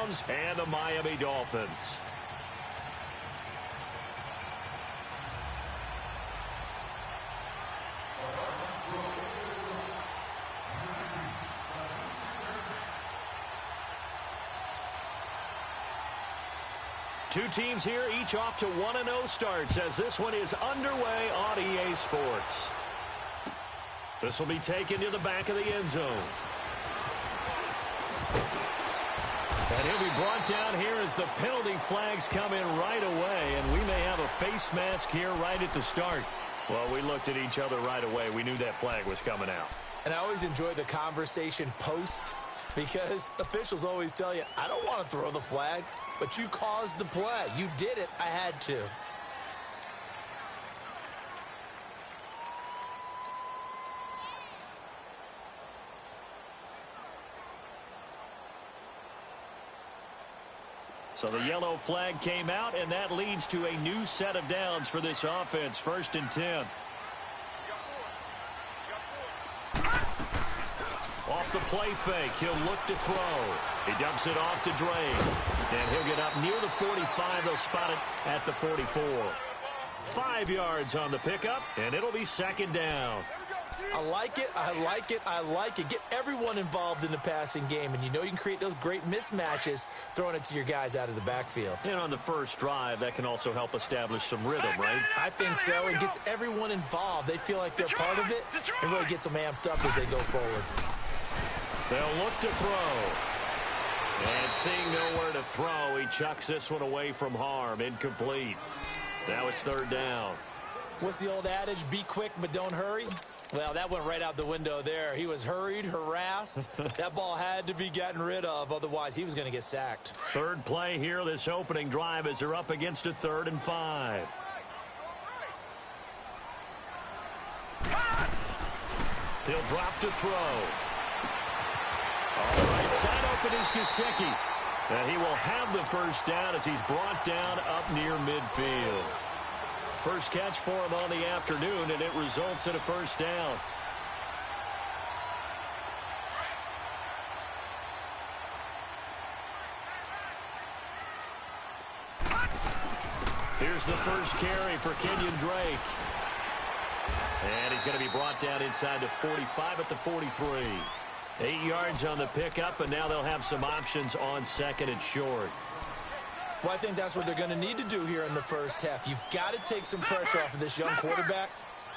Browns and the Miami Dolphins. Two teams here, each off to 1-0 starts as this one is underway on EA Sports. This will be taken to the back of the end zone. And he'll be brought down here as the penalty flags come in right away, and we may have a face mask here right at the start. Well, we looked at each other right away. We knew that flag was coming out. And I always enjoy the conversation post because officials always tell you, I don't want to throw the flag. But you caused the play. You did it. I had to. So the yellow flag came out, and that leads to a new set of downs for this offense. 1st and 10. Off the play fake, he'll look to throw. He dumps it off to Drake. And he'll get up near the 45. They'll spot it at the 44. 5 yards on the pickup, and it'll be 2nd down. I like it, I like it, I like it. Get everyone involved in the passing game, and you know you can create those great mismatches throwing it to your guys out of the backfield. And on the first drive, that can also help establish some rhythm, right? I think so. It gets everyone involved. They feel like they're part of it, and really gets them amped up as they go forward. They'll look to throw. And seeing nowhere to throw, he chucks this one away from harm. Incomplete. Now it's 3rd down. What's the old adage? Be quick, but don't hurry. Well, that went right out the window there. He was hurried, harassed. That ball had to be gotten rid of. Otherwise, he was going to get sacked. 3rd play here, this opening drive, as they're up against a 3rd and 5. He'll drop to throw. All right, set open is Gesicki. And he will have the 1st down as he's brought down up near midfield. First catch for him on the afternoon, and it results in a 1st down. Here's the first carry for Kenyon Drake. And he's going to be brought down inside the 45 at the 43. 8 yards on the pickup, and now they'll have some options on 2nd and short. Well, I think that's what they're going to need to do here in the first half. You've got to take some pressure off of this young quarterback,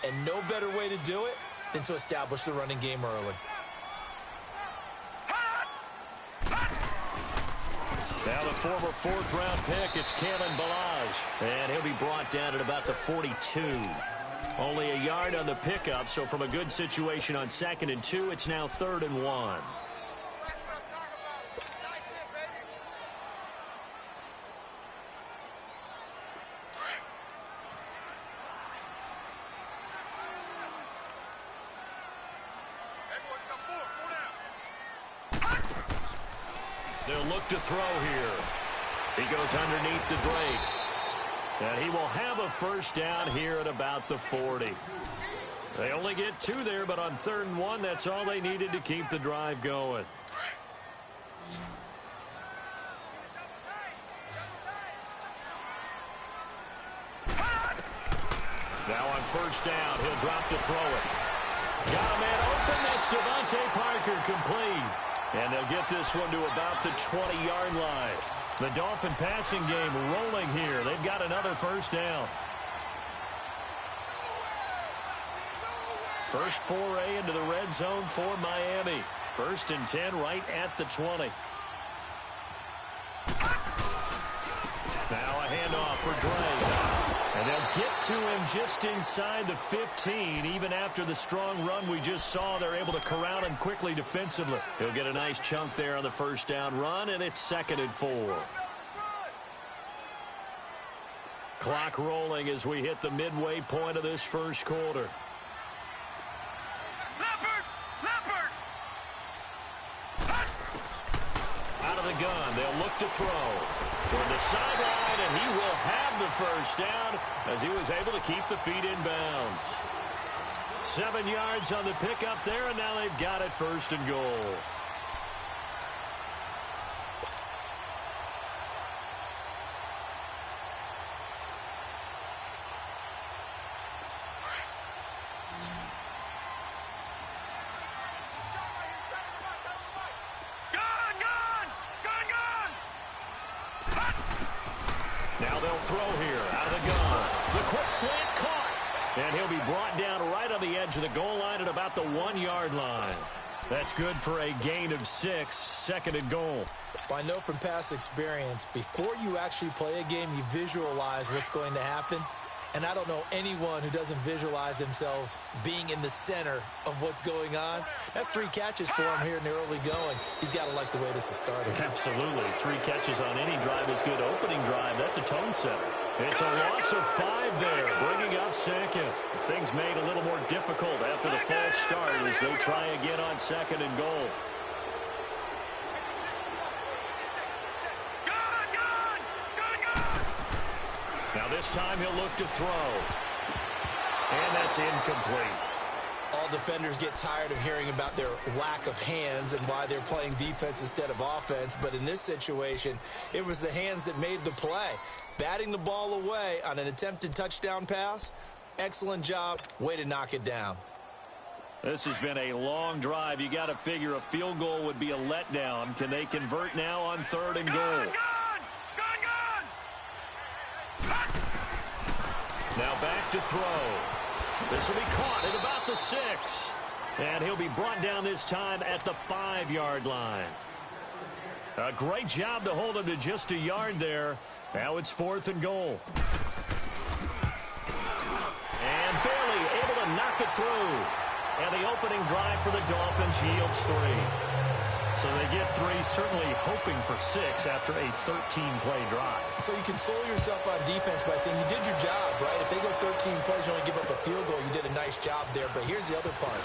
and no better way to do it than to establish the running game early. Now the former 4th-round pick, it's Kalen Ballage, and he'll be brought down at about the 42. Only a yard on the pickup, so from a good situation on 2nd and 2, it's now 3rd and 1. They'll look to throw here. He goes underneath to Drake. And he will have a 1st down here at about the 40. They only get 2 there, but on 3rd and 1, that's all they needed to keep the drive going. Now on 1st down, he'll drop to throw it. Got a man open. That's Devontae Parker complete. And they'll get this one to about the 20-yard line. The Dolphin passing game rolling here. They've got another 1st down. First foray into the red zone for Miami. 1st and 10 right at the 20. Now a handoff for Drake. And they'll get to him just inside the 15. Even after the strong run we just saw, they're able to corral him quickly defensively. He'll get a nice chunk there on the 1st down run, and it's 2nd and 4. Clock rolling as we hit the midway point of this 1st quarter. Out of the gun, they'll look to throw. Toward the sideline, and he will have the 1st down as he was able to keep the feet in bounds. 7 yards on the pickup there, and now they've got it 1st and goal. Now they'll throw here out of the gun. The quick slant caught. And he'll be brought down right on the edge of the goal line at about the 1-yard line. That's good for a gain of 6, second and goal. I know from past experience, before you actually play a game, you visualize what's going to happen. And I don't know anyone who doesn't visualize themselves being in the center of what's going on. That's 3 catches for him here in the early going. He's got to like the way this is starting. Absolutely. 3 catches on any drive is good. Opening drive, that's a tone setter. It's a loss of 5 there, bringing up second. Things made a little more difficult after the false start as they try again on second and goal. Now this time he'll look to throw. And that's incomplete. All defenders get tired of hearing about their lack of hands and why they're playing defense instead of offense. But in this situation, it was the hands that made the play. Batting the ball away on an attempted touchdown pass. Excellent job. Way to knock it down. This has been a long drive. You got to figure a field goal would be a letdown. Can they convert now on third and goal? Now back to throw. This will be caught at about the 6. And he'll be brought down this time at the 5-yard line. A great job to hold him to just a yard there. Now it's 4th and goal. And barely able to knock it through. And the opening drive for the Dolphins yields 3. So they get 3, certainly hoping for 6 after a 13-play drive. So you console yourself on defense by saying you did your job, right? If they go 13 plays, you only give up a field goal, you did a nice job there. But here's the other part.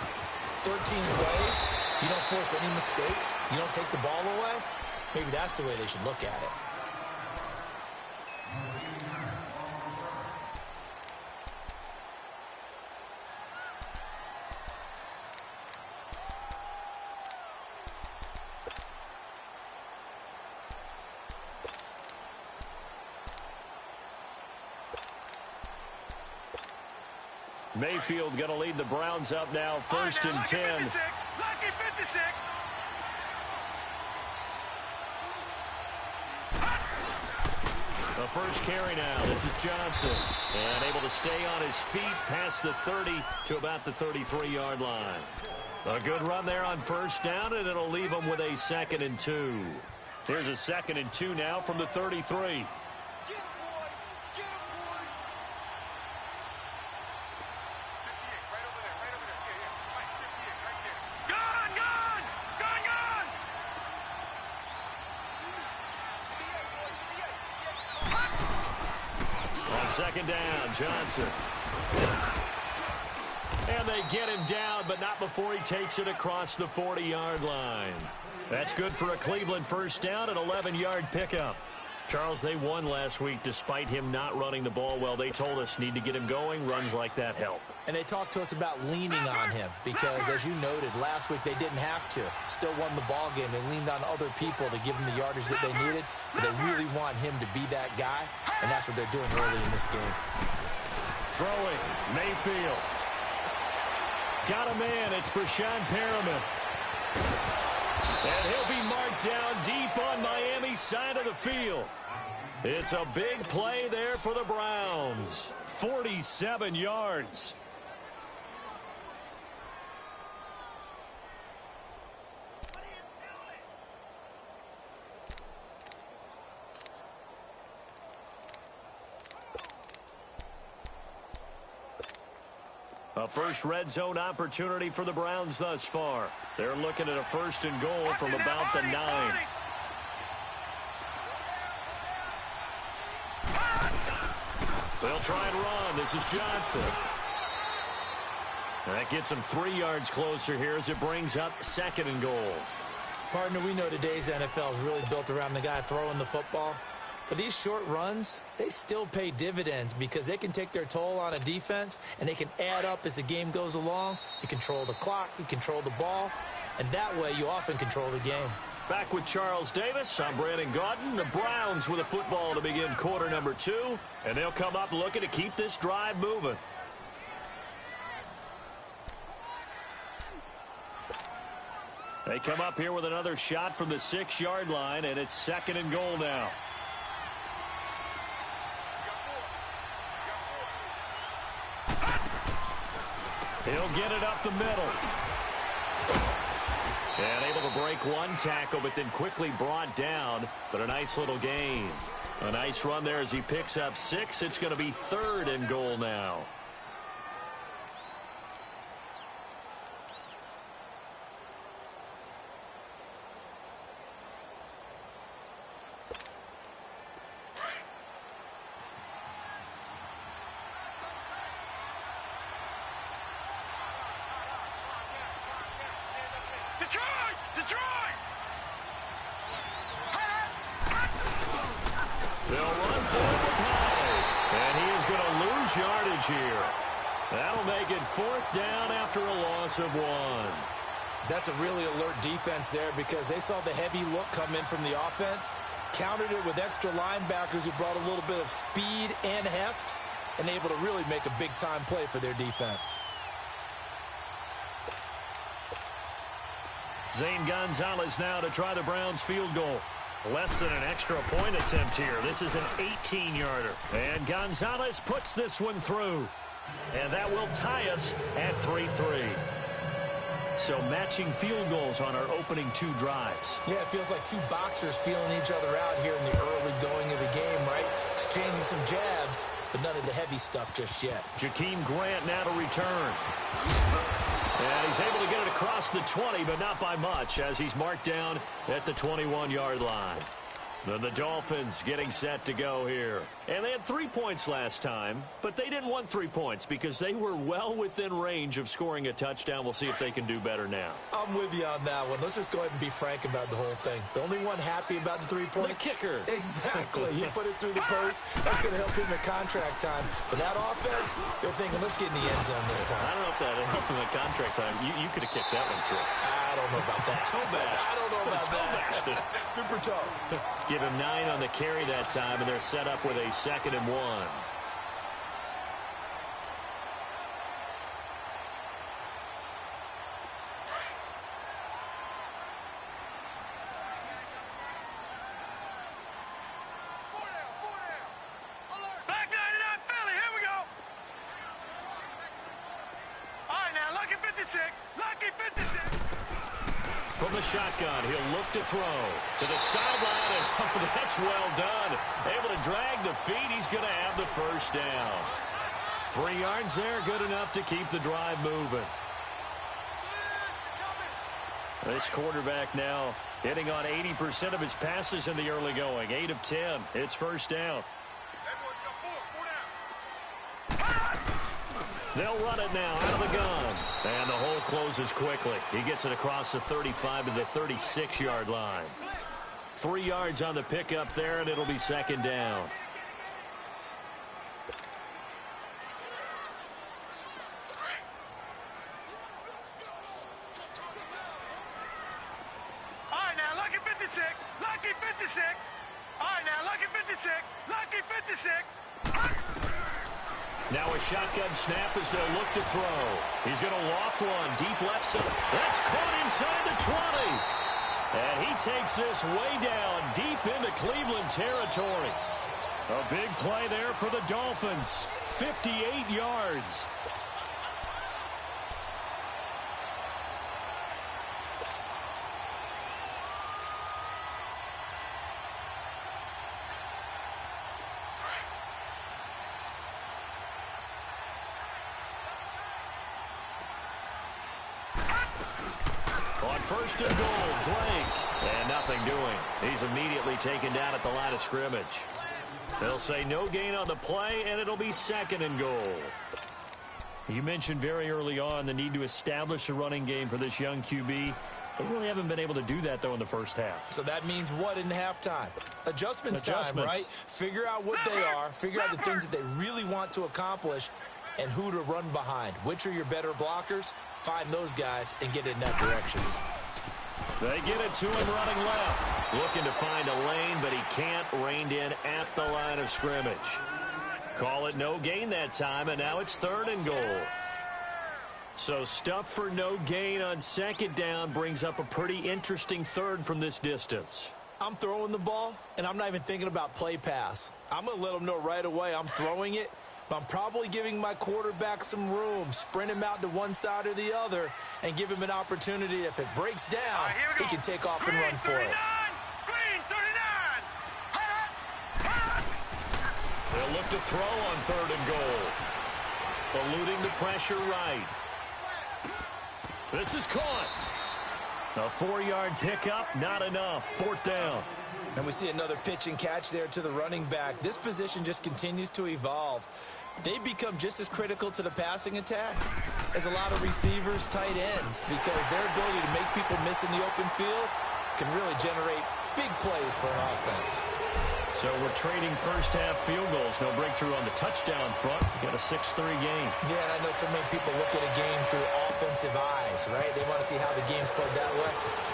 13 plays, you don't force any mistakes, you don't take the ball away. Maybe that's the way they should look at it. Mayfield going to lead the Browns up now, 1st and 10. Lucky 56. The first carry now. This is Johnson. And able to stay on his feet past the 30 to about the 33-yard line. A good run there on first down, and it'll leave them with a 2nd and 2. Here's a 2nd and 2 now from the 33. Second down, Johnson. And they get him down, but not before he takes it across the 40-yard line. That's good for a Cleveland first down, an 11-yard pickup. Charles, they won last week despite him not running the ball well. They told us need to get him going. Runs like that help. And they talked to us about leaning on him because, as you noted, last week they didn't have to. Still won the ball game. They leaned on other people to give them the yardage that they needed, but they really want him to be that guy, and that's what they're doing early in this game. Throwing, Mayfield. Got a man. It's Brashon Perriman. And he'll be marked down deep on Miami's side of the field. It's a big play there for the Browns. 47 yards. A first red zone opportunity for the Browns thus far. They're looking at a 1st and goal from about the 9. They'll try and run. This is Johnson. And that gets him 3 yards closer here as it brings up 2nd and goal. Partner, we know today's NFL is really built around the guy throwing the football. But these short runs, they still pay dividends because they can take their toll on a defense and they can add up as the game goes along. You control the clock, you control the ball, and that way you often control the game. Back with Charles Davis, I'm Brandon Gaudin. The Browns with a football to begin quarter number 2, and they'll come up looking to keep this drive moving. They come up here with another shot from the 6-yard line, and it's 2nd and goal now. He'll get it up the middle. And able to break one tackle, but then quickly brought down. But a nice little gain. A nice run there as he picks up 6. It's going to be 3rd and goal now. Detroit! They'll run forward high, and he is going to lose yardage here. That'll make it 4th down after a loss of 1. That's a really alert defense there because they saw the heavy look come in from the offense, countered it with extra linebackers who brought a little bit of speed and heft, and able to really make a big-time play for their defense. Zane Gonzalez now to try the Browns field goal. Less than an extra point attempt here. This is an 18-yarder. And Gonzalez puts this one through. And that will tie us at 3-3. So matching field goals on our opening 2 drives. Yeah, it feels like 2 boxers feeling each other out here in the early going of the game, right? Exchanging some jabs, but none of the heavy stuff just yet. Jakeem Grant now to return. And he's able to get it across the 20, but not by much, as he's marked down at the 21-yard line. Then the Dolphins getting set to go here. And they had 3 points last time, but they didn't want 3 points because they were well within range of scoring a touchdown. We'll see if they can do better now. I'm with you on that one. Let's just go ahead and be frank about the whole thing. The only one happy about the 3-point? The kicker. Exactly. He put it through the post. That's going to help him in contract time. But that offense, they're thinking, let's get in the end zone this time. I don't know if that helped him in contract time. You could have kicked that one through. I don't know about that. Toe bash. I don't know about that. Super toe. Give him 9 on the carry that time, and they're set up with a 2nd and 1. Back 99 Philly, here we go. All right, now, Lucky 56. Lucky 56. From the shotgun, he'll look to throw to the sideline, and oh, that's well done. Able to drag the feet. He's going to have the 1st down. 3 yards there, good enough to keep the drive moving. This quarterback now hitting on 80% of his passes in the early going. 8 of 10. It's 1st down. They'll run it now out of the gun. And the hole closes quickly. He gets it across the 35 to the 36-yard line. 3 yards on the pickup there, and it'll be 2nd down. All right, now, Lucky 56. Lucky 56. All right, now, Lucky 56. Lucky 56. Now a shotgun snap as they'll look to throw. He's going to loft one deep left side. That's caught inside the 20. And he takes this way down deep into Cleveland territory. A big play there for the Dolphins. 58 yards. On 1st and goal, Drake. And nothing doing. He's immediately taken down at the line of scrimmage. They'll say no gain on the play, and it'll be 2nd and goal. You mentioned very early on the need to establish a running game for this young QB. They really haven't been able to do that, though, in the 1st half. So that means what in halftime? Adjustments time, right? Figure out what they are. Figure out the things that they really want to accomplish and who to run behind. Which are your better blockers? Find those guys and get in that direction. They get it to him running left. Looking to find a lane, but he can't. Reined in at the line of scrimmage. Call it no gain that time, and now it's 3rd and goal. So stuff for no gain on 2nd down brings up a pretty interesting 3rd from this distance. I'm throwing the ball, and I'm not even thinking about play pass. I'm going to let them know right away I'm throwing it, I'm probably giving my quarterback some room, sprint him out to one side or the other, and give him an opportunity. If it breaks down, he can take off and run for it. Green 39. They'll look to throw on 3rd and goal. Eluding the pressure right. This is caught. A 4-yard pickup, not enough. 4th down. And we see another pitch and catch there to the running back. This position just continues to evolve. They become just as critical to the passing attack as a lot of receivers, tight ends, because their ability to make people miss in the open field can really generate big plays for an offense. So we're trading first-half field goals. No breakthrough on the touchdown front. Got a 6-3 game. Yeah, and I know so many people look at a game through offensive eyes, right? They want to see how the game's played that way.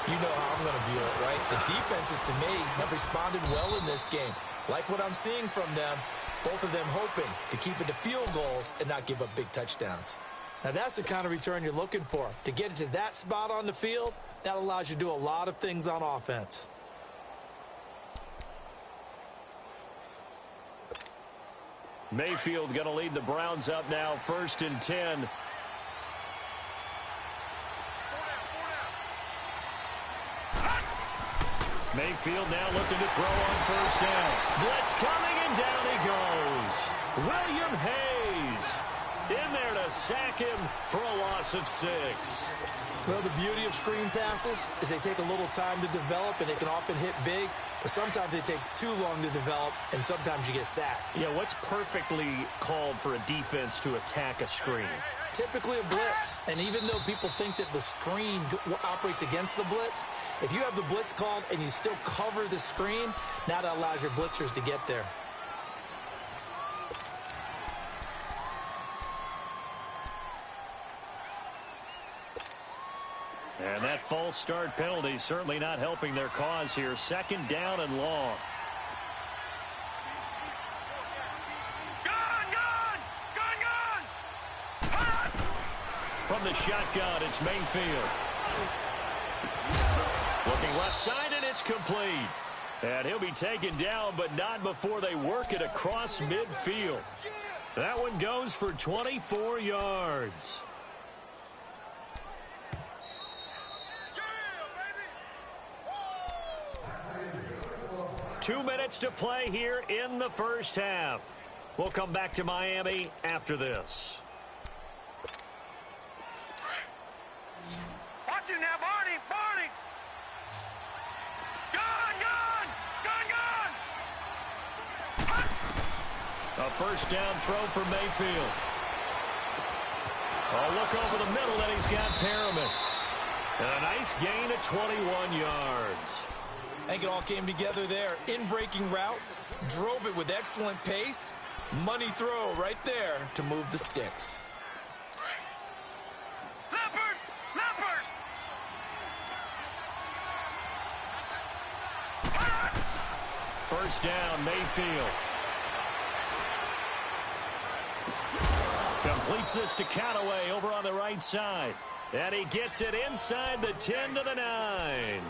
You know how I'm going to view it, right? The defenses, to me, have responded well in this game. Like what I'm seeing from them, both of them hoping to keep it to field goals and not give up big touchdowns. Now, that's the kind of return you're looking for. To get it to that spot on the field, that allows you to do a lot of things on offense. Mayfield going to lead the Browns up now, 1st and 10. Mayfield now looking to throw on 1st down. Blitz coming, and down he goes. William Hayes in there to sack him for a loss of 6. Well, the beauty of screen passes is they take a little time to develop, and they can often hit big, but sometimes they take too long to develop, and sometimes you get sacked. Yeah, what's perfectly called for a defense to attack a screen? Typically a blitz, and even though people think that the screen operates against the blitz, if you have the blitz called and you still cover the screen, now that allows your blitzers to get there. And that false start penalty certainly not helping their cause here. 2nd down and long. From the shotgun, it's Mayfield. Looking left side, and it's complete. And he'll be taken down, but not before they work it across midfield. That one goes for 24 yards. Two minutes to play here in the first half. We'll come back to Miami after this. Watch it now, Barney! Barney! Gun! A 1st down throw for Mayfield. Oh, look over the middle, and he's got Perriman. And a nice gain of 21 yards. I think it all came together there. In-breaking route, drove it with excellent pace. Money throw right there to move the sticks. Leopard! Leopard! 1st down, Mayfield. Completes this to Callaway over on the right side. And he gets it inside the 10 to the 9.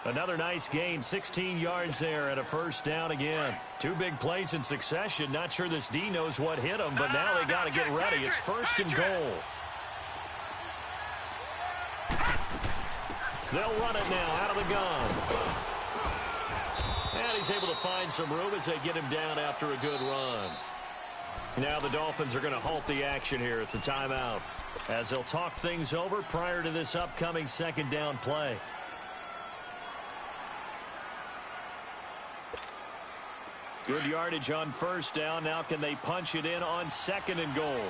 Another nice gain, 16 yards there, and a 1st down again. 2 big plays in succession. Not sure this D knows what hit him, but now they got to get ready. It's 1st and goal. They'll run it now out of the gun. And he's able to find some room as they get him down after a good run. Now the Dolphins are going to halt the action here. It's a timeout as they'll talk things over prior to this upcoming 2nd down play. Good yardage on 1st down. Now can they punch it in on 2nd and goal?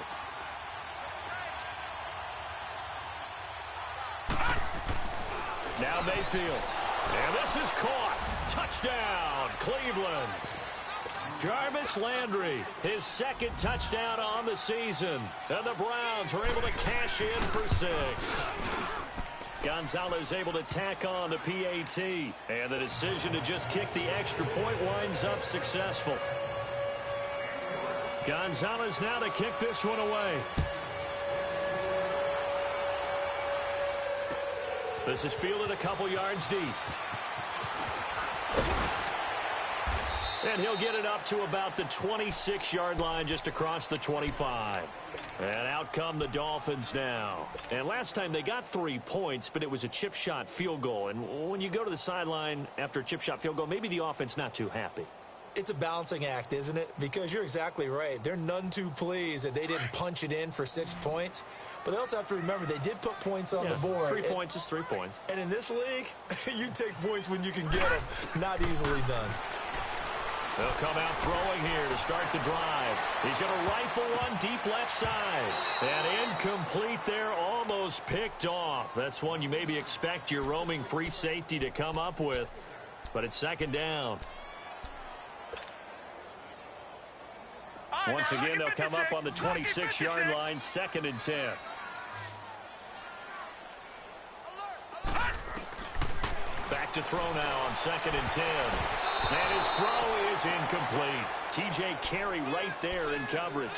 Now Mayfield. And this is caught. Touchdown, Cleveland. Jarvis Landry, his 2nd touchdown on the season. And the Browns are able to cash in for 6. Gonzalez able to tack on the PAT. And the decision to just kick the extra point winds up successful. Gonzalez now to kick this one away. This is fielded a couple yards deep. And he'll get it up to about the 26-yard line just across the 25. And out come the Dolphins now. And last time they got 3 points, but it was a chip shot field goal. And when you go to the sideline after a chip shot field goal, maybe the offense not too happy. It's a balancing act, isn't it? Because you're exactly right. They're none too pleased that they didn't punch it in for 6 points. But they also have to remember they did put points on the board. 3 points is 3 points. And in this league, you take points when you can get them. Not easily done. They'll come out throwing here to start the drive. He's going to rifle one deep left side. And incomplete there, almost picked off. That's one you maybe expect your roaming free safety to come up with. But it's second down. Once again, they'll come up on the 26-yard line, 2nd and 10. Back to throw now on 2nd and 10. And his throw is incomplete. T.J. Carey right there in coverage.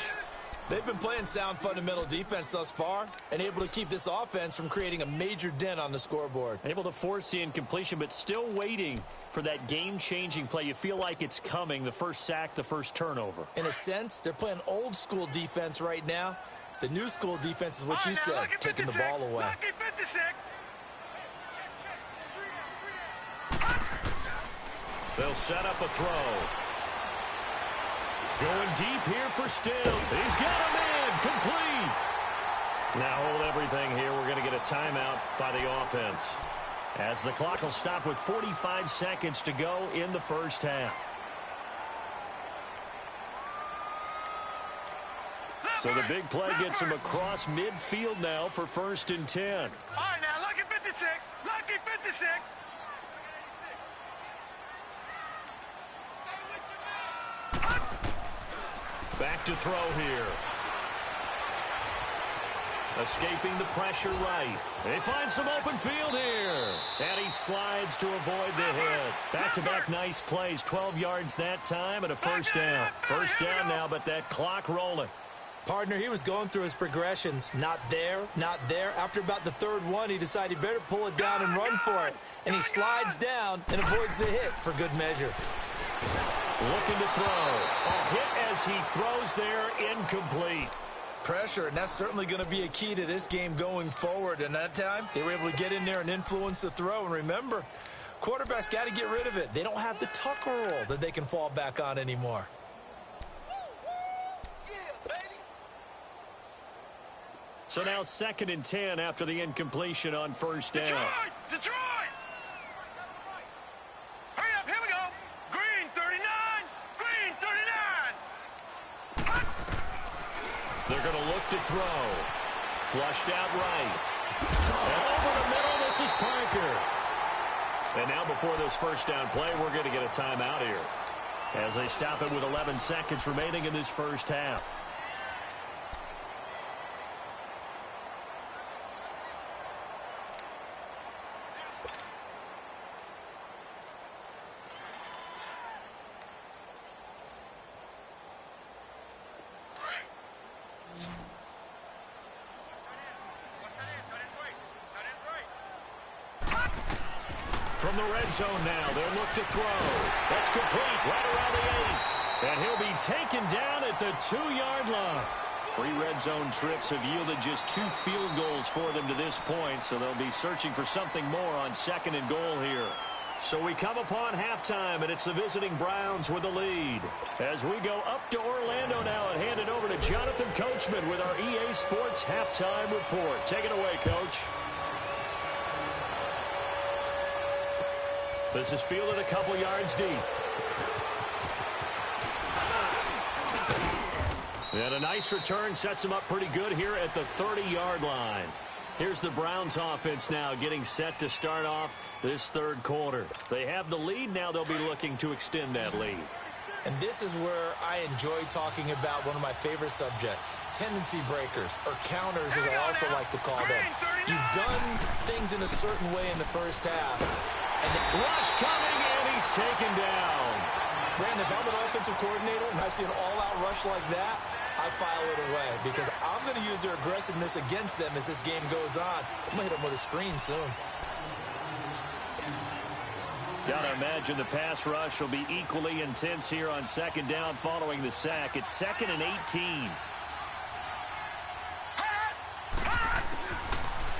They've been playing sound fundamental defense thus far and able to keep this offense from creating a major dent on the scoreboard. Able to force the incompletion, but still waiting for that game-changing play. You feel like it's coming, the first sack, the first turnover. In a sense, they're playing old-school defense right now. The new-school defense is what you said, taking the ball away. They'll set up a throw. Going deep here for Still. He's got him in. Complete. Now hold everything here. We're going to get a timeout by the offense, as the clock will stop with 45 seconds to go in the first half. So the big play gets him across midfield now for 1st and 10. All right, now, lucky 56. Lucky 56. Back to throw here. Escaping the pressure right. They find some open field here. And he slides to avoid the hit. Back-to-back nice plays. 12 yards that time and a first down. First down now, but that clock rolling. Partner, he was going through his progressions. Not there, not there. After about the 3rd one, he decided he better pull it down and run for it. And he slides down and avoids the hit for good measure. Looking to throw. A hit as he throws there, incomplete. Pressure, and that's certainly going to be a key to this game going forward. And that time, they were able to get in there and influence the throw. And remember, quarterbacks got to get rid of it. They don't have the tuck roll that they can fall back on anymore. So now 2nd and 10 after the incompletion on first down. Detroit! Hurry up, here we go. Green 39, green 39. They're going to look to throw. Flushed out right. And over the middle, this is Parker. And now before this first down play, we're going to get a timeout here, as they stop it with 11 seconds remaining in this first half. From the red zone now, they'll look to throw. That's complete right around the 8. And he'll be taken down at the 2-yard line. 3 red zone trips have yielded just 2 field goals for them to this point, so they'll be searching for something more on 2nd and goal here. So we come upon halftime, and it's the visiting Browns with the lead. As we go up to Orlando now and hand it over to Jonathan Coachman with our EA Sports Halftime Report. Take it away, Coach. This is fielded a couple yards deep. And a nice return sets him up pretty good here at the 30-yard line. Here's the Browns offense now getting set to start off this 3rd quarter. They have the lead. Now they'll be looking to extend that lead. And this is where I enjoy talking about one of my favorite subjects, tendency breakers, or counters as I also like to call them. You've done things in a certain way in the first half. And rush coming, and he's taken down. Brandon, if I'm an offensive coordinator and I see an all-out rush like that, I file it away because I'm going to use their aggressiveness against them as this game goes on. I'm going to hit them with a screen soon. Gotta imagine the pass rush will be equally intense here on second down following the sack. It's 2nd and 18.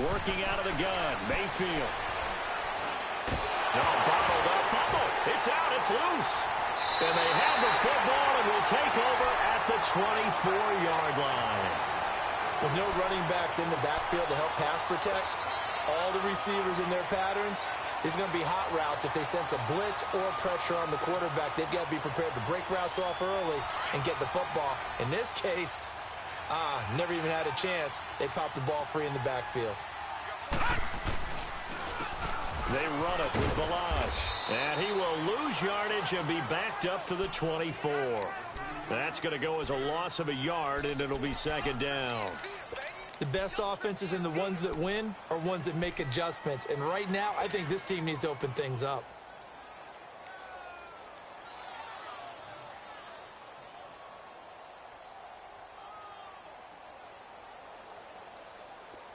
Working out of the gun, Mayfield. Now bottled up, fumble. It's out, it's loose. And they have the football and will take over at the 24-yard line. With no running backs in the backfield to help pass protect, all the receivers in their patterns, these are going to be hot routes. If they sense a blitz or pressure on the quarterback, they've got to be prepared to break routes off early and get the football. In this case, never even had a chance. They popped the ball free in the backfield. They run it with Balaj. And he will lose yardage and be backed up to the 24. That's going to go as a loss of a yard, and it'll be second down. The best offenses and the ones that win are ones that make adjustments. And right now, I think this team needs to open things up.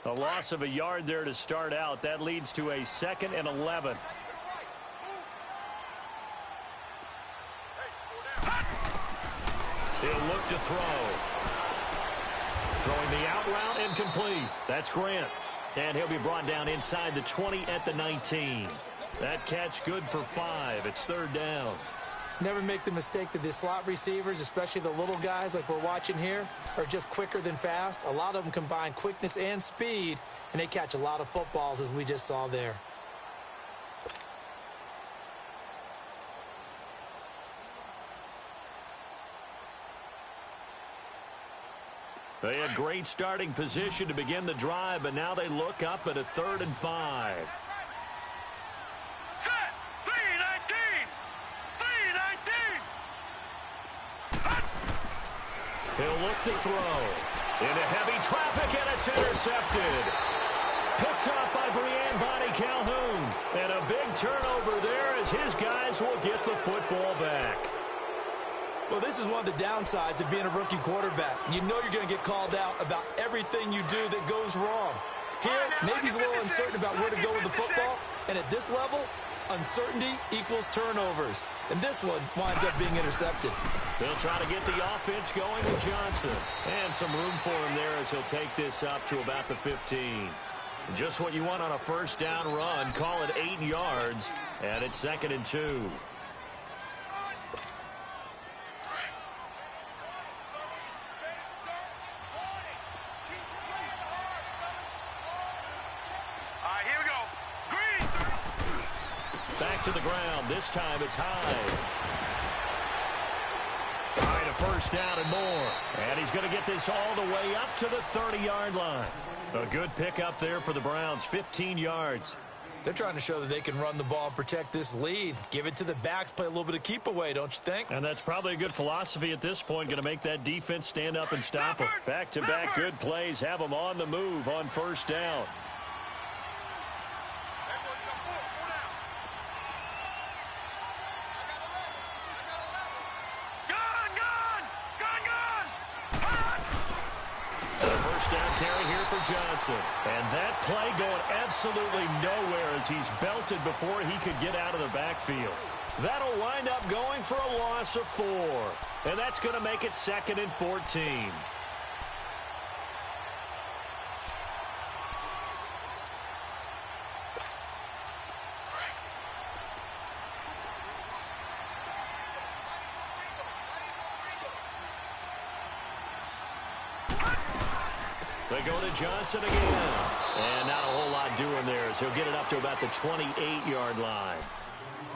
A loss of a yard there to start out. That leads to a 2nd and 11. He'll look to throw. Throwing the out route, incomplete. That's Grant. And he'll be brought down inside the 20 at the 19. That catch good for 5. It's 3rd down. Never make the mistake that the slot receivers, especially the little guys like we're watching here, are just quicker than fast. A lot of them combine quickness and speed, and they catch a lot of footballs, as we just saw there. They had great starting position to begin the drive, but now they look up at a 3rd and 5. Set! 3-19! 3-19! He'll look to throw. Into heavy traffic, and it's intercepted. Picked up by Bonnie Calhoun. And a big turnover there as his guys will get the football back. Well, this is one of the downsides of being a rookie quarterback. You know you're going to get called out about everything you do that goes wrong. Here, maybe he's a little uncertain about where to go with the football. And at this level, uncertainty equals turnovers. And this one winds up being intercepted. They'll try to get the offense going with Johnson. And some room for him there as he'll take this up to about the 15. Just what you want on a first down run. Call it 8 yards. And it's 2nd and 2. Back to the ground. This time it's high. All right, a first down and more. And he's going to get this all the way up to the 30-yard line. A good pickup there for the Browns, 15 yards. They're trying to show that they can run the ball and protect this lead. Give it to the backs, play a little bit of keep away, don't you think? And that's probably a good philosophy at this point, going to make that defense stand up and stop them. Back-to-back good plays, have them on the move on first down. Johnson. And that play going absolutely nowhere as he's belted before he could get out of the backfield. That'll wind up going for a loss of 4. And that's going to make it 2nd and 14. They go to Johnson again. And not a whole lot doing there as he'll get it up to about the 28-yard line.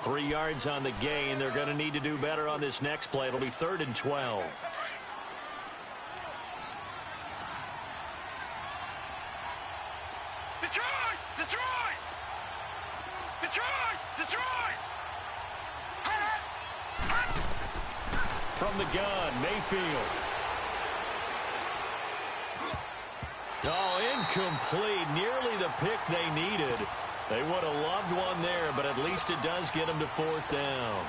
3 yards on the gain. They're going to need to do better on this next play. It'll be 3rd and 12. Detroit! Detroit! Detroit! Detroit! From the gun, Mayfield. Oh, incomplete. Nearly the pick they needed. They would have loved one there, but at least it does get them to 4th down.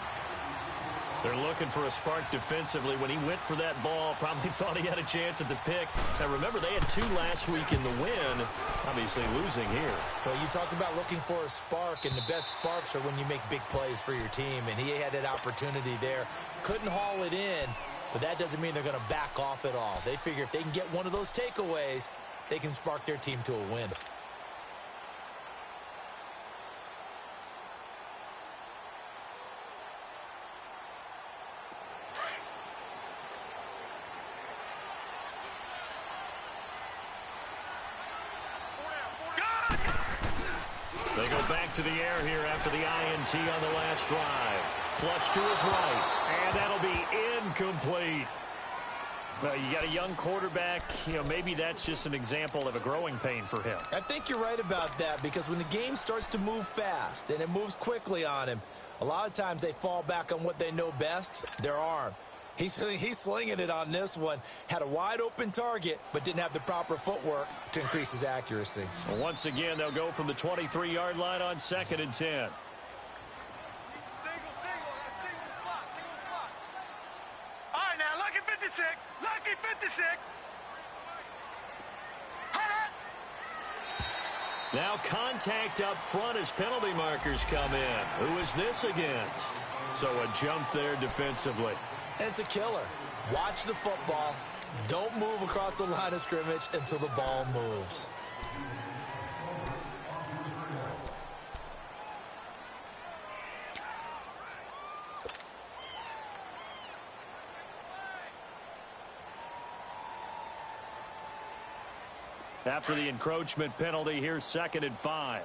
They're looking for a spark defensively. When he went for that ball, probably thought he had a chance at the pick. Now, remember, they had 2 last week in the win. Obviously losing here. Well, you talked about looking for a spark, and the best sparks are when you make big plays for your team, and he had that opportunity there. Couldn't haul it in, but that doesn't mean they're going to back off at all. They figure if they can get one of those takeaways, they can spark their team to a win. They go back to the air here after the INT on the last drive. Flush to his right, and that'll be incomplete. Well, you got a young quarterback. Maybe that's just an example of a growing pain for him. I think you're right about that, because when the game starts to move fast and it moves quickly on him, a lot of times they fall back on what they know best, their arm. He's slinging it on this one. Had a wide-open target, but didn't have the proper footwork to increase his accuracy. Well, once again, they'll go from the 23-yard line on 2nd and 10. Single slot. All right, now, lucky 56. Lucky 56. Now contact up front as penalty markers come in. Who is this against? So a jump there defensively. And it's a killer. Watch the football. Don't move across the line of scrimmage until the ball moves. After the encroachment penalty, here's 2nd and 5.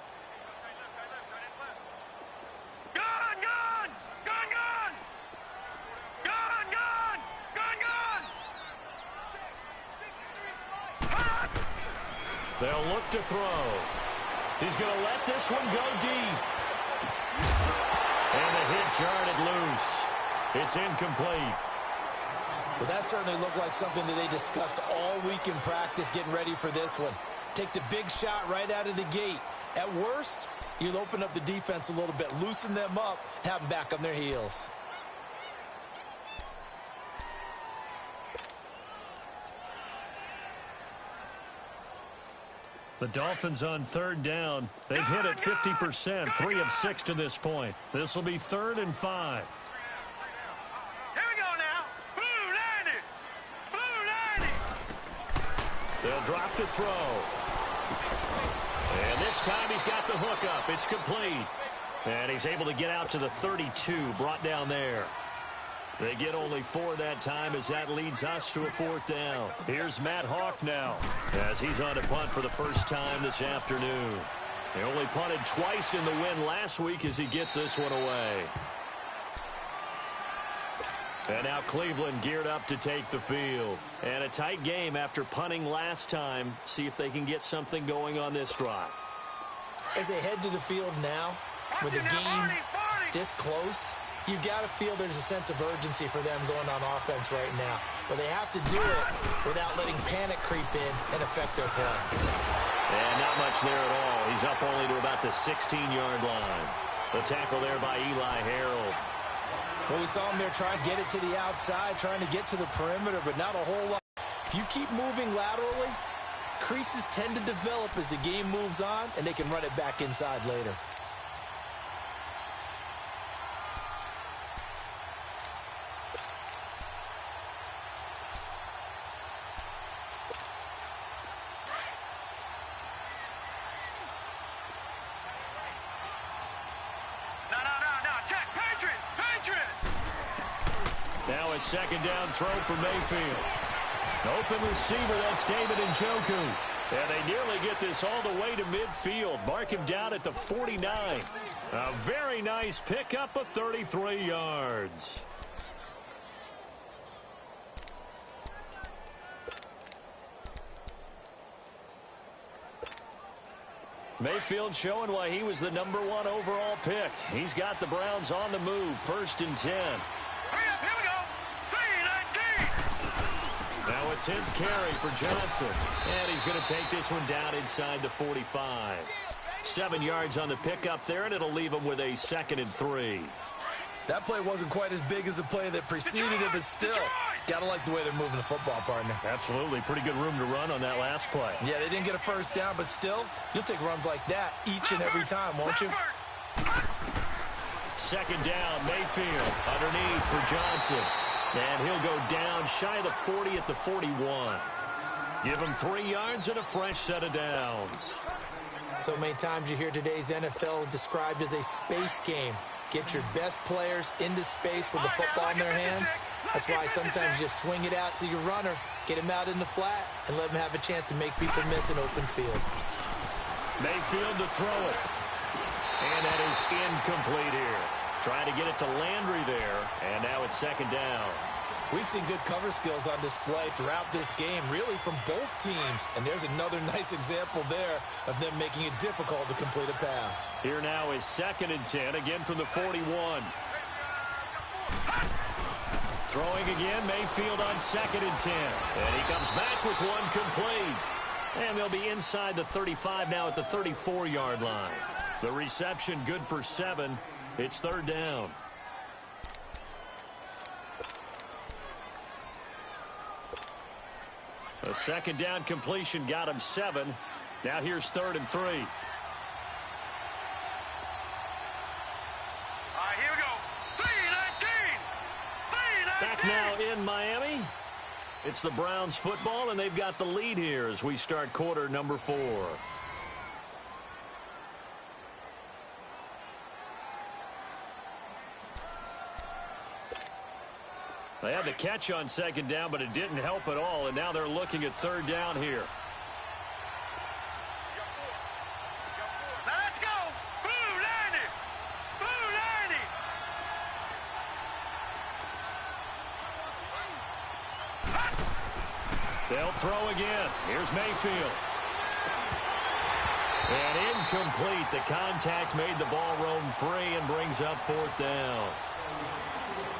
They'll look to throw. He's going to let this one go deep. And the hit jarred it loose. It's incomplete. Well, that certainly looked like something that they discussed all week in practice getting ready for this one. Take the big shot right out of the gate. At worst, you'll open up the defense a little bit, loosen them up, have them back on their heels. The Dolphins on 3rd down. They've hit it 50%, 3 of 6 to this point. This will be 3rd and 5. Here we go now. Blue 90. They'll drop to throw. And this time he's got the hook up. It's complete. And he's able to get out to the 32, brought down there. They get only 4 that time as that leads us to a 4th down. Here's Matt Hawk now as he's on to punt for the first time this afternoon. They only punted twice in the win last week as he gets this one away. And now Cleveland geared up to take the field. And a tight game after punting last time. See if they can get something going on this drive. As they head to the field now, with the game this close, you've got to feel there's a sense of urgency for them going on offense right now. But they have to do it without letting panic creep in and affect their play. And not much there at all. He's up only to about the 16-yard line. The tackle there by Eli Harold. Well, we saw him there trying to get it to the outside, trying to get to the perimeter, but not a whole lot. If you keep moving laterally, creases tend to develop as the game moves on, and they can run it back inside later. Now a 2nd down throw for Mayfield. Open receiver, that's David Njoku. And they nearly get this all the way to midfield. Mark him down at the 49. A very nice pickup of 33 yards. Mayfield showing why he was the #1 overall pick. He's got the Browns on the move, 1st and 10. Here we go. 3-19. Now a 10th carry for Johnson. And he's going to take this one down inside the 45. 7 yards on the pickup there, and it'll leave him with a 2nd and 3. That play wasn't quite as big as the play that preceded it, but still, gotta like the way they're moving the football, partner. Absolutely. Pretty good room to run on that last play. Yeah, they didn't get a first down, but still, you'll take runs like that each and every time, won't you? Second down, Mayfield underneath for Johnson. And he'll go down shy of the 40 at the 41. Give him 3 yards and a fresh set of downs. So many times you hear today's NFL described as a space game. Get your best players into space with the football in their hands. That's why sometimes you swing it out to your runner, get him out in the flat, and let him have a chance to make people miss an open field. Mayfield to throw it. And that is incomplete here. Trying to get it to Landry there, and now it's second down. We've seen good cover skills on display throughout this game, really from both teams. And there's another nice example there of them making it difficult to complete a pass. Here now is 2nd and 10, again from the 41. Throwing again, Mayfield on 2nd and 10. And he comes back with one complete. And they'll be inside the 35 now at the 34-yard line. The reception good for 7. It's 3rd down. A 2nd down completion got him 7. Now here's 3rd and 3. All right, here we go. 3-19. Back now in Miami. It's the Browns football, and they've got the lead here as we start quarter number 4. They had the catch on 2nd down, but it didn't help at all, and now they're looking at 3rd down here. Let's go. Boo, Landy. Boo, Landy. They'll throw again. Here's Mayfield. And incomplete. The contact made the ball roam free and brings up 4th down.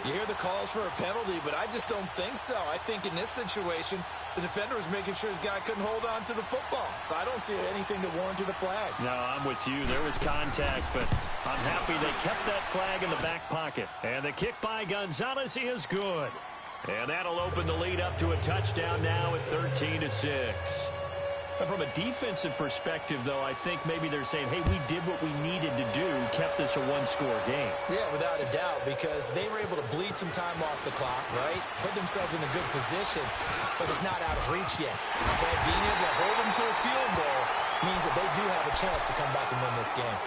You hear the calls for a penalty, but I just don't think so. I think in this situation, the defender was making sure his guy couldn't hold on to the football. So I don't see anything to warrant the flag. No, I'm with you. There was contact, but I'm happy they kept that flag in the back pocket. And the kick by Gonzalez is good. And that'll open the lead up to a touchdown now at 13-6. From a defensive perspective, though, I think maybe they're saying, hey, we did what we needed to do, kept this a one-score game. Yeah, without a doubt, because they were able to bleed some time off the clock, right? Put themselves in a good position, but it's not out of reach yet. Okay, being able to hold them to a field goal means that they do have a chance to come back and win this game.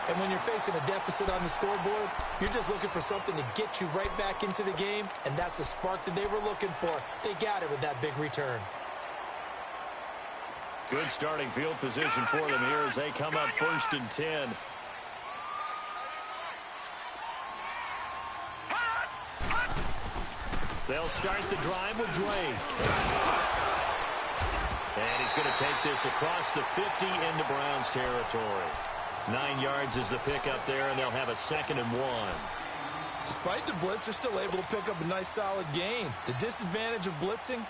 And when you're facing a deficit on the scoreboard, you're just looking for something to get you right back into the game, and that's the spark that they were looking for. They got it with that big return. Good starting field position for them here as they come up 1st and 10. They'll start the drive with Drake. And he's going to take this across the 50 into Browns territory. 9 yards is the pickup there, and they'll have a 2nd and 1. Despite the blitz, they're still able to pick up a nice solid gain. The disadvantage of blitzing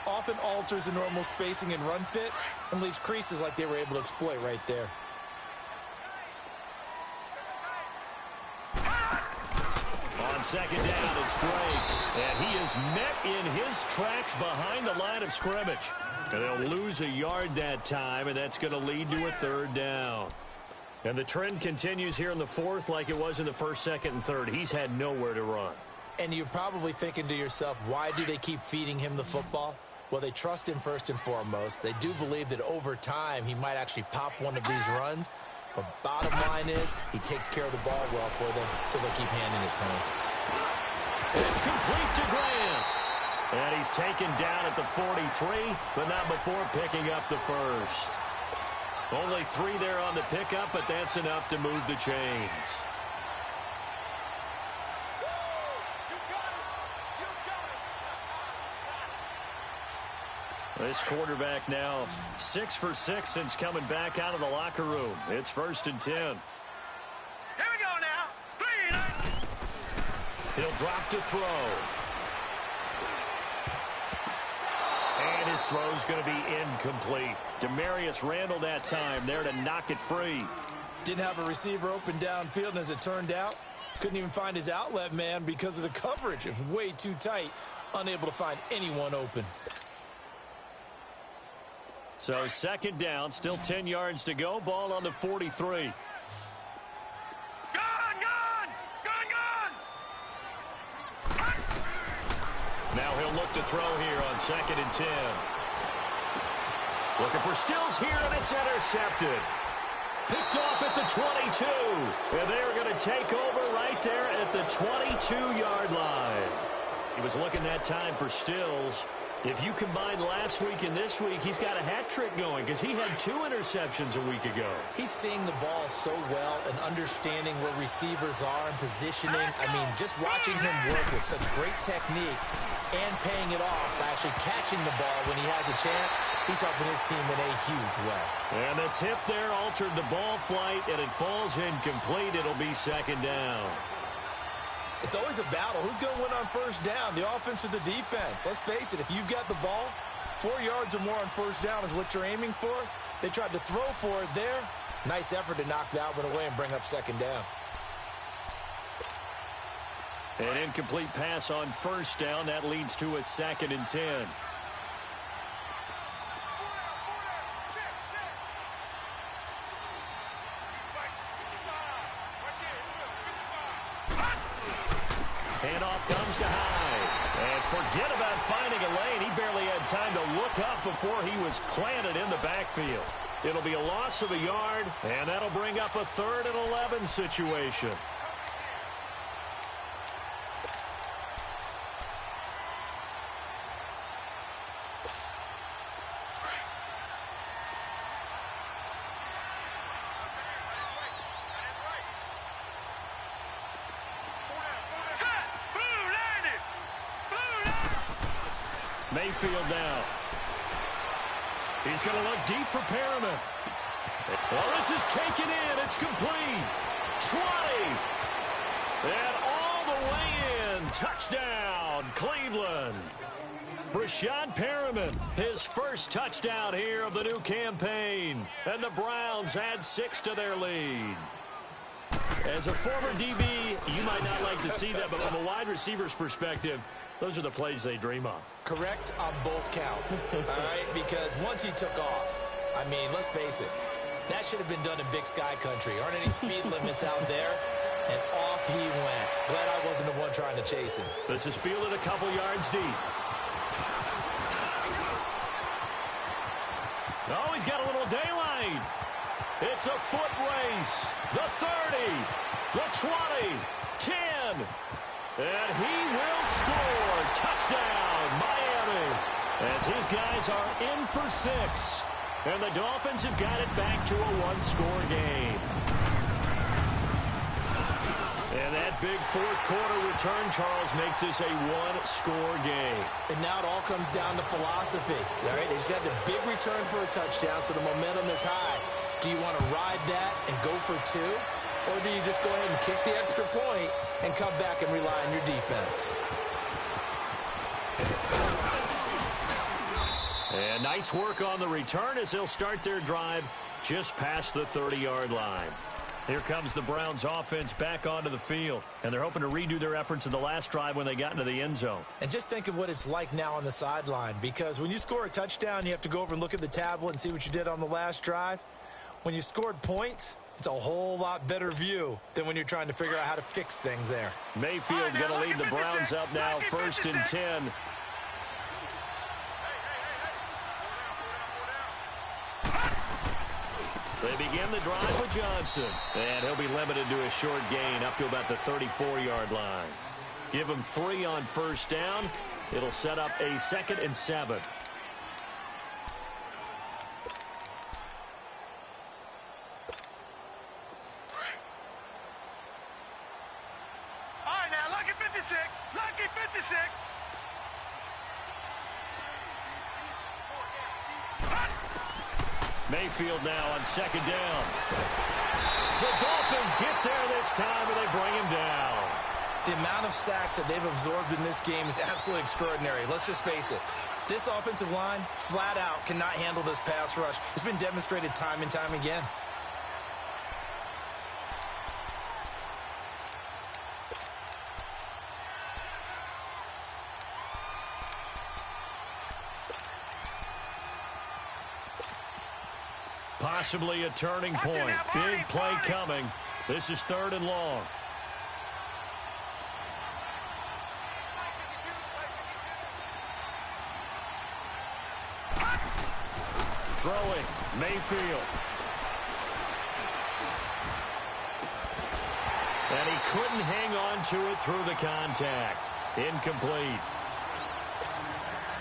often alters the normal spacing and run fits and leaves creases like they were able to exploit right there. On 2nd down, it's Drake. And he is met in his tracks behind the line of scrimmage. And they'll lose a yard that time, and that's going to lead to a 3rd down. And the trend continues here in the 4th like it was in the 1st, 2nd, and 3rd. He's had nowhere to run. And you're probably thinking to yourself, why do they keep feeding him the football? Well, they trust him first and foremost. They do believe that over time he might actually pop one of these runs. But bottom line is he takes care of the ball well for them, so they'll keep handing it to him. It's complete to Graham. And he's taken down at the 43, but not before picking up the first. Only 3 there on the pickup, but that's enough to move the chains. This quarterback now 6 for 6 since coming back out of the locker room. It's 1st and 10. Here we go now. 3. He'll drop to throw. And his throw's going to be incomplete. Demarius Randall that time there to knock it free. Didn't have a receiver open downfield, and as it turned out, Couldn't even find his outlet man because of the coverage. It was way too tight. Unable to find anyone open. So second down, still 10 yards to go. Ball on the 43. Now he'll look to throw here on 2nd and 10. Looking for Stills here, and it's intercepted. Picked off at the 22. And they're going to take over right there at the 22-yard line. He was looking that time for Stills. If you combine last week and this week, he's got a hat trick going because he had 2 interceptions a week ago. He's seeing the ball so well and understanding where receivers are and positioning. I mean, just watching him work with such great technique and paying it off by actually catching the ball when he has a chance, he's helping his team in a huge way. And the tip there altered the ball flight, and it falls incomplete. It'll be 2nd down. It's always a battle. Who's going to win on first down, the offense or the defense? Let's face it, if you've got the ball, 4 yards or more on first down is what you're aiming for. They tried to throw for it there. Nice effort to knock that one away and bring up 2nd down. An incomplete pass on first down. That leads to a 2nd and 10. Handoff comes to Hyde. And forget about finding a lane. He barely had time to look up before he was planted in the backfield. It'll be a loss of a yard, and that'll bring up a 3rd and 11 situation. Mayfield now. He's going to look deep for Perriman. Well, this is taken in. It's complete. 20. And all the way in. Touchdown, Cleveland. Brashad Perriman, his first touchdown here of the new campaign. And the Browns add 6 to their lead. As a former DB, you might not like to see that, but from a wide receiver's perspective, those are the plays they dream of. Correct on both counts, all right? Because once he took off, I mean, let's face it, that should have been done in Big Sky Country. Aren't any speed limits out there? And off he went. Glad I wasn't the one trying to chase him. This is fielded a couple yards deep. Oh, he's got a little daylight. It's a foot race. The 30, the 20, 10. And he will score. Touchdown, Miami. As his guys are in for 6. And the Dolphins have got it back to a 1-score game. And that big fourth quarter return, Charles, makes this a 1-score game. And now it all comes down to philosophy. All right, they just had the big return for a touchdown, so the momentum is high. Do you want to ride that and go for 2? Or do you just go ahead and kick the extra point and come back and rely on your defense? And nice work on the return as they'll start their drive just past the 30-yard line. Here comes the Browns offense back onto the field, and they're hoping to redo their efforts in the last drive when they got into the end zone. And just think of what it's like now on the sideline, because when you score a touchdown, you have to go over and look at the tablet and see what you did on the last drive. When you scored points, it's a whole lot better view than when you're trying to figure out how to fix things there. Mayfield going to lead the Browns up now, 1st and 10. They begin the drive with Johnson. And he'll be limited to a short gain up to about the 34-yard line. Give him 3 on first down. It'll set up a 2nd and 7. All right, now, lucky 56. Lucky 56. Mayfield now on 2nd down. The Dolphins get there this time, and they bring him down. The amount of sacks that they've absorbed in this game is absolutely extraordinary. Let's just face it. This offensive line, flat out, cannot handle this pass rush. It's been demonstrated time and time again. Possibly a turning point. Big play coming. This is 3rd and long. Throwing, Mayfield. And he couldn't hang on to it through the contact. Incomplete.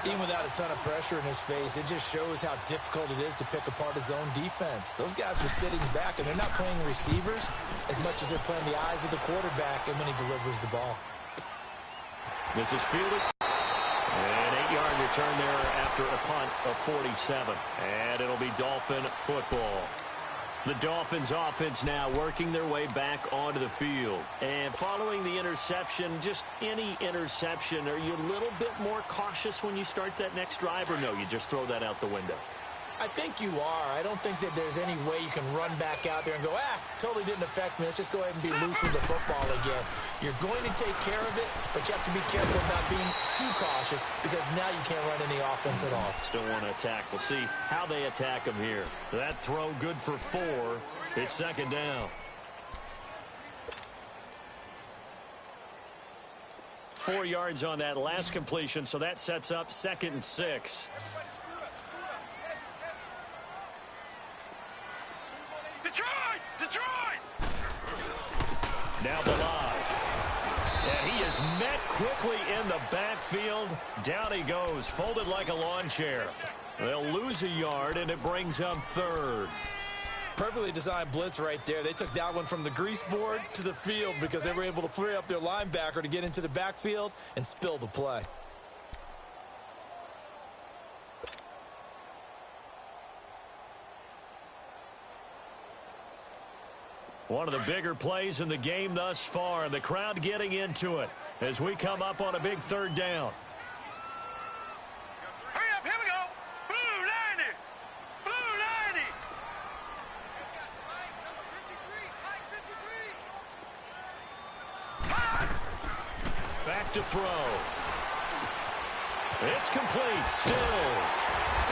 Even without a ton of pressure in his face, it just shows how difficult it is to pick apart his own defense. Those guys are sitting back, and they're not playing receivers as much as they're playing the eyes of the quarterback and when he delivers the ball. This is fielded. An 8-yard return there after a punt of 47. And it'll be Dolphin football. The Dolphins offense now working their way back onto the field. And following the interception, just any interception, are you a little bit more cautious when you start that next drive, or no, you just throw that out the window? I think you are. I don't think that there's any way you can run back out there and go, totally didn't affect me. Let's just go ahead and be loose with the football again. You're going to take care of it, but you have to be careful about being too cautious because now you can't run any offense at all. Still want to attack. We'll see how they attack him here. That throw good for 4. It's 2nd down. 4 yards on that last completion, so that sets up 2nd and 6. Detroit! Now Balaj. And he is met quickly in the backfield. Down he goes, folded like a lawn chair. They'll lose a yard, and it brings up 3rd. Perfectly designed blitz right there. They took that one from the grease board to the field because they were able to free up their linebacker to get into the backfield and spill the play. One of the bigger plays in the game thus far, and the crowd getting into it as we come up on a big 3rd down. Hurry up, here we go. Blue 90. Blue 90. Back to throw. It's complete. Stills.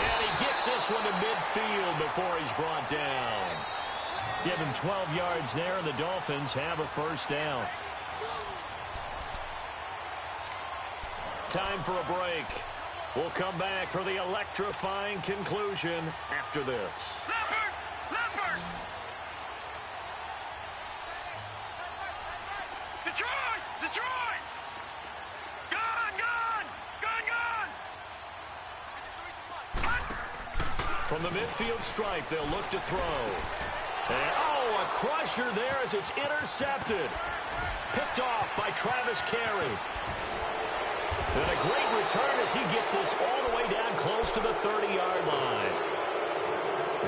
And he gets this one to midfield before he's brought down. Give him 12 yards there, and the Dolphins have a 1st down. Time for a break. We'll come back for the electrifying conclusion after this. Leopard! Detroit! Gone! From the midfield stripe, they'll look to throw. And, a crusher there as it's intercepted. Picked off by Travis Carey. And a great return as he gets this all the way down close to the 30-yard line.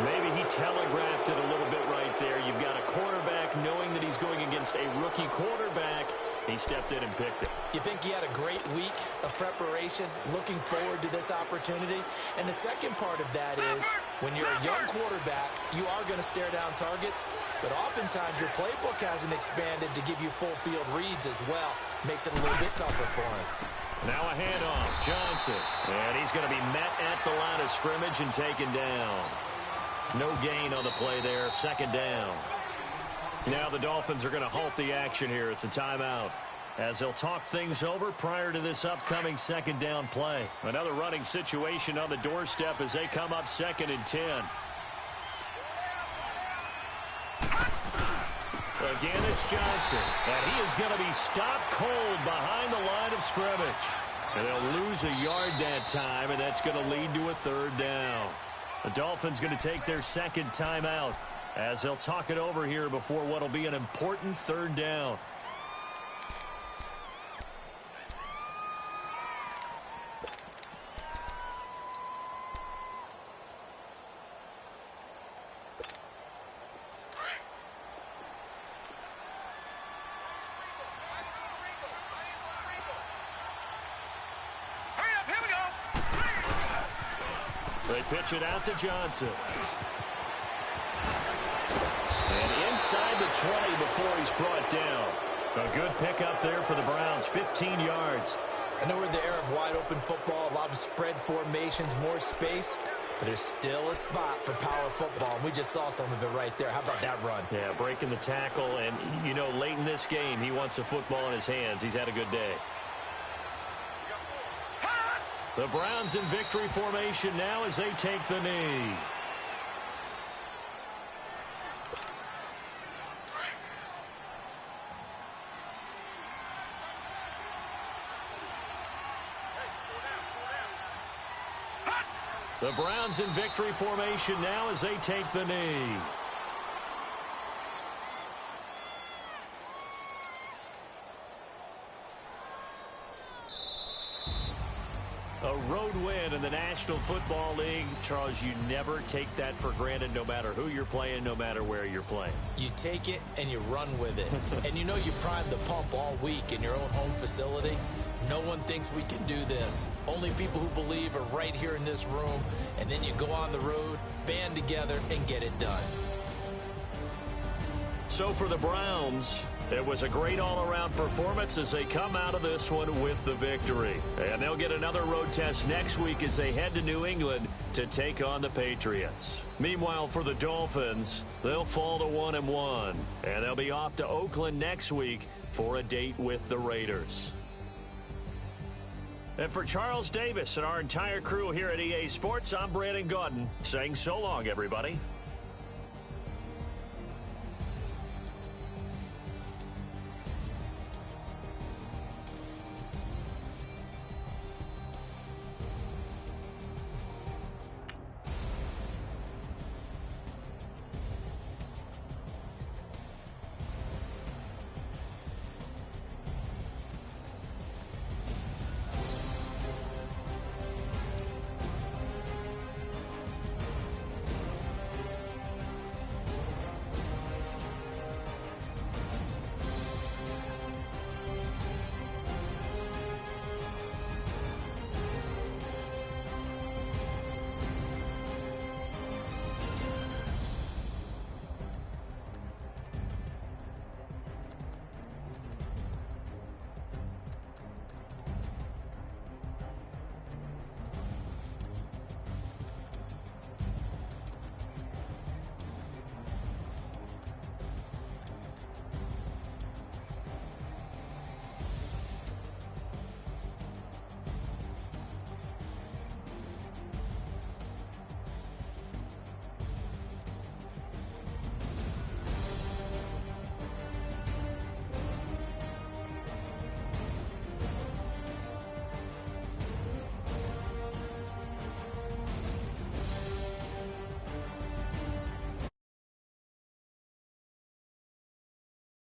Maybe he telegraphed it a little bit right there. You've got a quarterback knowing that he's going against a rookie quarterback. He stepped in and picked it. You think he had a great week of preparation, looking forward to this opportunity? And the second part of that is, when you're a young quarterback, you are going to stare down targets, but oftentimes your playbook hasn't expanded to give you full field reads as well. Makes it a little bit tougher for him. Now a handoff, Johnson. And he's going to be met at the line of scrimmage and taken down. No gain on the play there, 2nd down. Now the Dolphins are going to halt the action here. It's a timeout as they'll talk things over prior to this upcoming 2nd down play. Another running situation on the doorstep as they come up 2nd and 10. Again, it's Johnson. And he is going to be stopped cold behind the line of scrimmage. And they'll lose a yard that time, and that's going to lead to a 3rd down. The Dolphins going to take their 2nd timeout as they'll talk it over here before what will be an important 3rd down. They pitch it out to Johnson. And inside the 20 before he's brought down. A good pickup there for the Browns, 15 yards. I know we're in the era of wide open football, a lot of spread formations, more space. But there's still a spot for power football, and we just saw some of it right there. How about that run? Yeah, breaking the tackle, and, you know, late in this game, he wants the football in his hands. He's had a good day. The Browns in victory formation now as they take the knee. The Browns in victory formation now as they take the knee. A road win in the National Football League. Charles, you never take that for granted no matter who you're playing, no matter where you're playing. You take it and you run with it. And you know you primed the pump all week in your own home facility. No one thinks we can do this. Only people who believe are right here in this room. And then you go on the road, band together, and get it done. So for the Browns, it was a great all-around performance as they come out of this one with the victory. And they'll get another road test next week as they head to New England to take on the Patriots. Meanwhile, for the Dolphins, they'll fall to 1-1. And they'll be off to Oakland next week for a date with the Raiders. And for Charles Davis and our entire crew here at EA Sports, I'm Brandon Gaudin saying so long, everybody.